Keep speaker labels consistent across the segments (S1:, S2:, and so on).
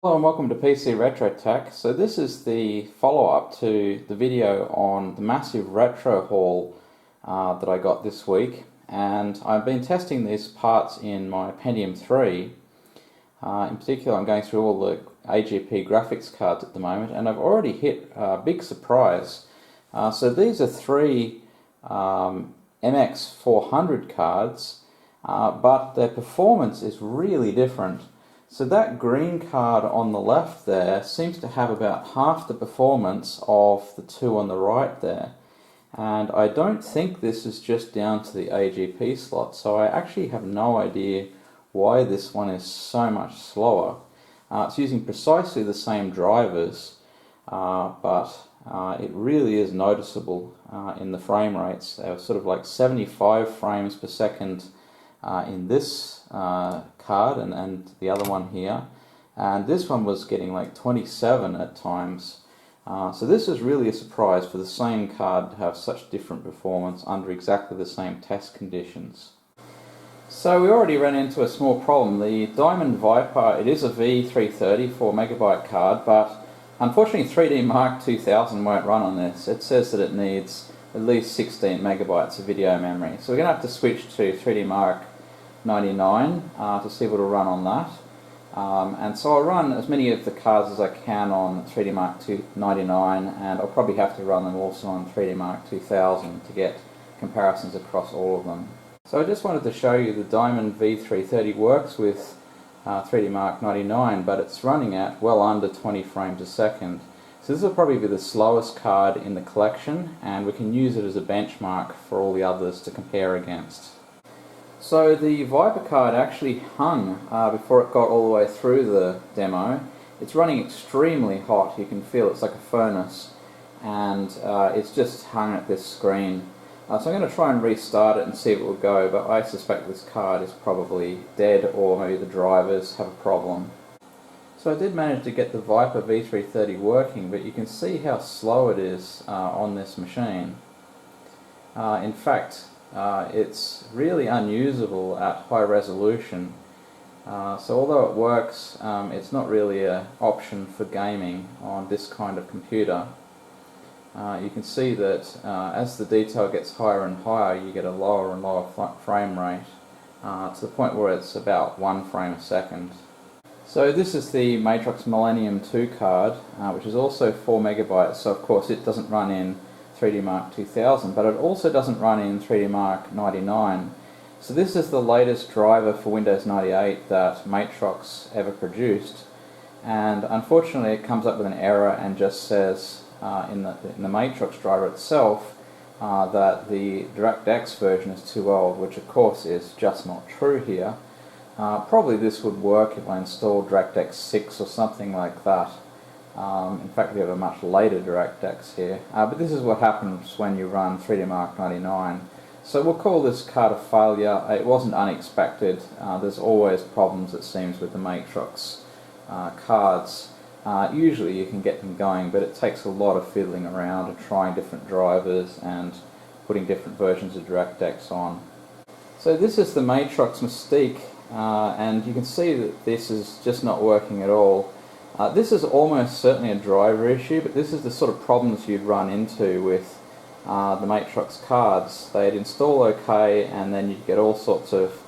S1: Hello and welcome to PC Retro Tech. So this is the follow-up to the video on the massive retro haul that I got this week, and I've been testing these parts in my Pentium 3. In particular, I'm going through all the AGP graphics cards at the moment, and I've already hit a big surprise. So these are three MX400 cards, but their performance is really different. So that green card on the left there seems to have about half the performance of the two on the right there. And I don't think this is just down to the AGP slot, so I actually have no idea why this one is so much slower. It's using precisely the same drivers, but it really is noticeable in the frame rates. They're sort of like 75 frames per second in this card and the other one here, and this one was getting like 27 at times. So this is really a surprise for the same card to have such different performance under exactly the same test conditions. So we already ran into a small problem. The Diamond Viper, it is a V330 4MB card, but unfortunately 3D Mark 2000 won't run on this. It says that it needs at least 16 megabytes of video memory. So we're going to have to switch to 3D Mark 99 to see if it'll run on that. And so I'll run as many of the cards as I can on 3D Mark 99, and I'll probably have to run them also on 3D Mark 2000 to get comparisons across all of them. So I just wanted to show you the Diamond V330 works with 3D Mark 99, but it's running at well under 20 frames a second. So this will probably be the slowest card in the collection, and we can use it as a benchmark for all the others to compare against. So the Viper card actually hung before it got all the way through the demo. It's running extremely hot. You can feel it's like a furnace, and it's just hung at this screen. So I'm going to try and restart it and see if it will go, but I suspect this card is probably dead, or maybe the drivers have a problem. So I did manage to get the Viper V330 working, but you can see how slow it is on this machine. In fact, it's really unusable at high resolution. So although it works, it's not really an option for gaming on this kind of computer. You can see that as the detail gets higher and higher, you get a lower and lower frame rate to the point where it's about 1 frame a second. So this is the Matrox Millennium 2 card, which is also 4 megabytes, so of course it doesn't run in 3D Mark 2000, but it also doesn't run in 3D Mark 99. So this is the latest driver for Windows 98 that Matrox ever produced, and unfortunately it comes up with an error and just says in the Matrox driver itself that the DirectX version is too old, which of course is just not true here. Probably this would work if I installed DirectX 6 or something like that. In fact, we have a much later DirectX here, but this is what happens when you run 3D Mark 99. So we'll call this card a failure. It wasn't unexpected. There's always problems, it seems, with the Matrox cards. Usually you can get them going, but it takes a lot of fiddling around and trying different drivers and putting different versions of DirectX on. So this is the Matrox Mystique, and you can see that this is just not working at all. This is almost certainly a driver issue, but this is the sort of problems you'd run into with the Matrox cards. They'd install okay, and then you'd get all sorts of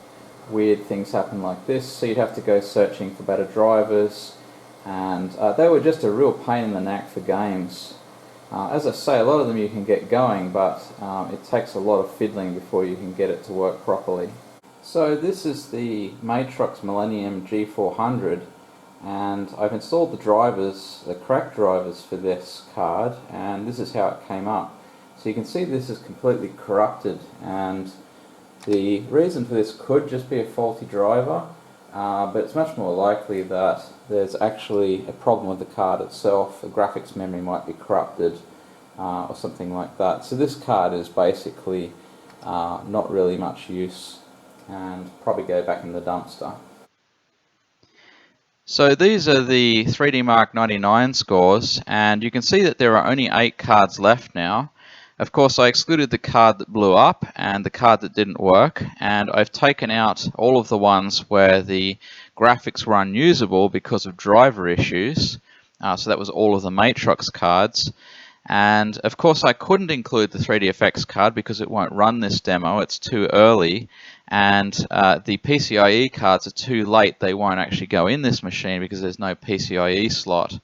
S1: weird things happen like this, so you'd have to go searching for better drivers, and they were just a real pain in the neck for games. As I say, a lot of them you can get going, but it takes a lot of fiddling before you can get it to work properly. So this is the Matrox Millennium G400, and I've installed the drivers, the correct drivers for this card, and this is how it came up. So you can see this is completely corrupted, and the reason for this could just be a faulty driver, but it's much more likely that there's actually a problem with the card itself. The graphics memory might be corrupted or something like that. So this card is basically not really much use and probably go back in the dumpster. So these are the 3D Mark 99 scores, and you can see that there are only 8 cards left now. Of course, I excluded the card that blew up and the card that didn't work, and I've taken out all of the ones where the graphics were unusable because of driver issues. So that was all of the Matrox cards. And of course I couldn't include the 3DFX card because it won't run this demo, it's too early, and the PCIe cards are too late, they won't actually go in this machine because there's no PCIe slot.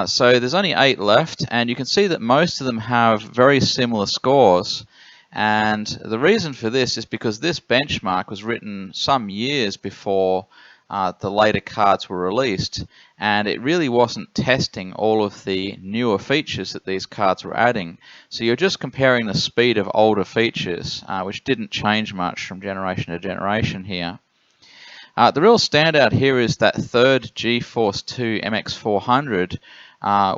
S1: So there's only 8 left, and you can see that most of them have very similar scores. And the reason for this is because this benchmark was written some years before the later cards were released, and it really wasn't testing all of the newer features that these cards were adding. So you're just comparing the speed of older features, which didn't change much from generation to generation here. The real standout here is that third GeForce 2 MX400,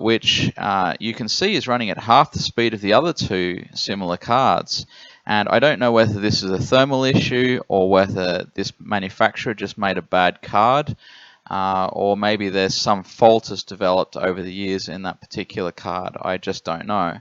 S1: which you can see is running at half the speed of the other two similar cards. And I don't know whether this is a thermal issue or whether this manufacturer just made a bad card, or maybe there's some fault has developed over the years in that particular card. I just don't know.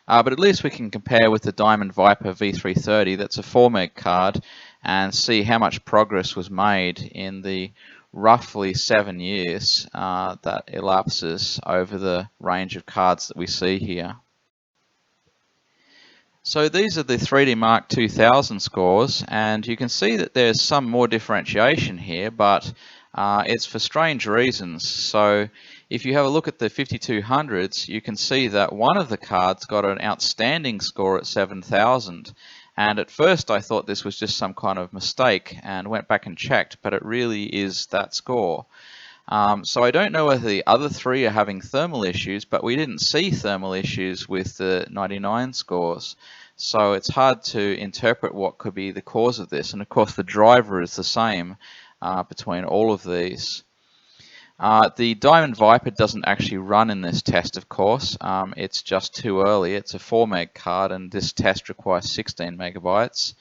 S1: But at least we can compare with the Diamond Viper V330, that's a 4 meg card, and see how much progress was made in the roughly 7 years that elapses over the range of cards that we see here. So these are the 3D Mark 2000 scores, and you can see that there's some more differentiation here, but it's for strange reasons. So if you have a look at the 5200s, you can see that one of the cards got an outstanding score at 7000. And at first I thought this was just some kind of mistake and went back and checked, but it really is that score. So I don't know whether the other three are having thermal issues, but we didn't see thermal issues with the 99 scores. So it's hard to interpret what could be the cause of this. And of course the driver is the same between all of these. The Diamond Viper doesn't actually run in this test, of course. It's just too early. It's a 4 meg card, and this test requires 16 megabytes.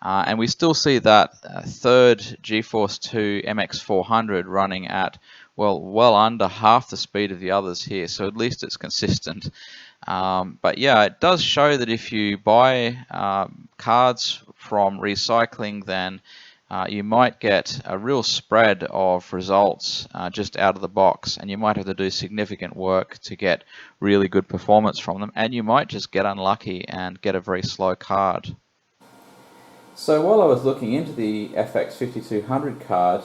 S1: And we still see that third GeForce 2 MX400 running at, well under half the speed of the others here, so at least it's consistent. But yeah, it does show that if you buy cards from recycling, then you might get a real spread of results just out of the box, and you might have to do significant work to get really good performance from them, and you might just get unlucky and get a very slow card. So while I was looking into the FX5200 card,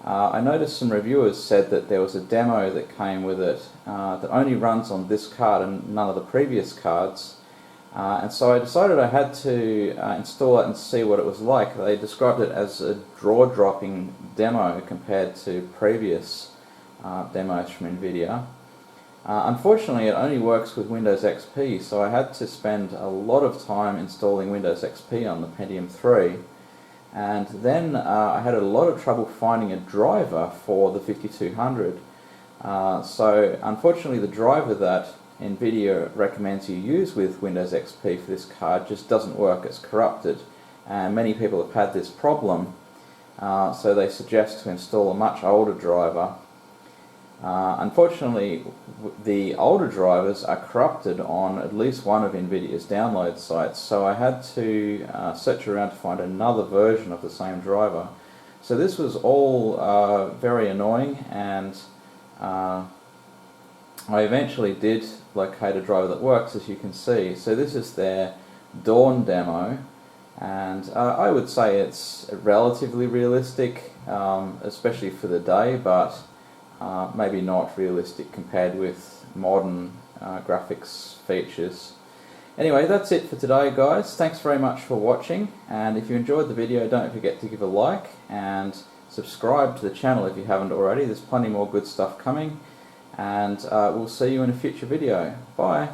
S1: I noticed some reviewers said that there was a demo that came with it that only runs on this card and none of the previous cards. And so I decided I had to install it and see what it was like. They described it as a draw-dropping demo compared to previous demos from NVIDIA. Unfortunately, it only works with Windows XP, so I had to spend a lot of time installing Windows XP on the Pentium 3. And then I had a lot of trouble finding a driver for the 5200. So unfortunately, the driver that NVIDIA recommends you use with Windows XP for this card just doesn't work. It's corrupted, and many people have had this problem, so they suggest to install a much older driver. Unfortunately, the older drivers are corrupted on at least one of NVIDIA's download sites, so I had to search around to find another version of the same driver. So this was all very annoying, and I eventually did locate a driver that works, as you can see. So this is their Dawn demo, and I would say it's relatively realistic, especially for the day, but maybe not realistic compared with modern graphics features. Anyway, that's it for today, guys. Thanks very much for watching, and if you enjoyed the video, don't forget to give a like and subscribe to the channel if you haven't already. There's plenty more good stuff coming, and we'll see you in a future video. Bye.